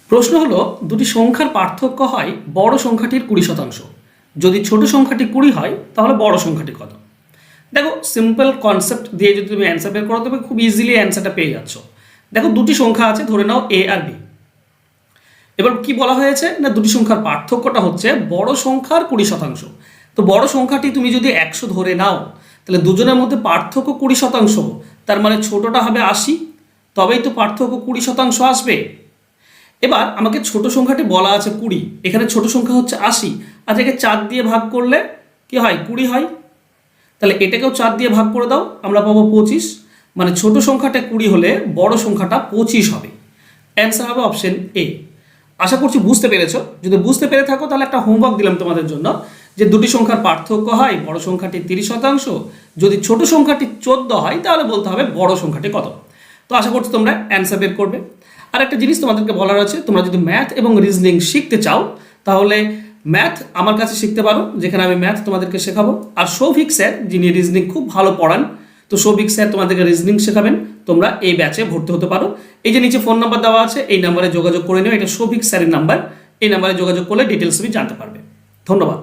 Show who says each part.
Speaker 1: প্রশ্ন হলো দুটি সংখ্যার পার্থক্য হয় বড় সংখ্যাটির 20%। যদি ছোট সংখ্যাটি 20 হয় তাহলে বড় সংখ্যাটি কত? দেখো, সিম্পল কনসেপ্ট দিয়ে যদি তুমি অ্যান্সার বের করো তবে খুব ইজিলি অ্যান্সারটা পেয়ে যাচ্ছ। দেখো, দুটি সংখ্যা আছে, ধরে নাও এ আর বি। এবার কি বলা হয়েছে না, দুটি সংখ্যার পার্থক্যটা হচ্ছে বড় সংখ্যার 20%। তো বড় সংখ্যাটি তুমি যদি 100 ধরে নাও, তাহলে দুজনের মধ্যে পার্থক্য 20%, তার মানে ছোটটা হবে 80, তবেই তো পার্থক্য 20% আসবে। এবার আমাকে ছোট সংখ্যাটি বলা আছে 20, এখানে ছোট সংখ্যা হচ্ছে 80, আর একে 4 দিয়ে ভাগ করলে কি হয়, 20 হয়। তাহলে এটাকেও 4 দিয়ে ভাগ করে দাও, আমরা পাবো 25। মানে ছোট সংখ্যাটা 20 হলে বড় সংখ্যাটা 25 হবে। অ্যান্সার হবে অপশন এ। আশা করছি বুঝতে পেরেছো। যদি বুঝতে পেরে থাকো তাহলে একটা হোমওয়ার্ক দিলাম তোমাদের জন্য, যে দুটি সংখ্যার পার্থক্য হয় বড় সংখ্যাটি 30%, যদি ছোট সংখ্যাটি 14 হয় তাহলে বলতে হবে বড় সংখ্যাটি কত। তো আশা করছি তোমরা অ্যান্সার বের করবে। আর একটা জিনিস তোমাদেরকে বলার আছে, তোমরা যদি ম্যাথ এবং রিজনিং শিখতে চাও তাহলে ম্যাথ আমার কাছে শিখতে পারো, যেখানে আমি ম্যাথ তোমাদেরকে শেখাবো। আর সৌভিক স্যার, যিনি রিজনিং খুব ভালো পড়ান, তো সৌভিক স্যার তোমাদেরকে রিজনিং শেখাবেন। তোমরা এই ব্যাচে ভর্তি হতে পারো। এই যে নিচে ফোন নাম্বার দেওয়া আছে, এই নাম্বারে যোগাযোগ করে নিও। এটা সৌভিক স্যারের নাম্বার, এই নাম্বারে যোগাযোগ করলে ডিটেলস তুমি জানতে পারবে। ধন্যবাদ।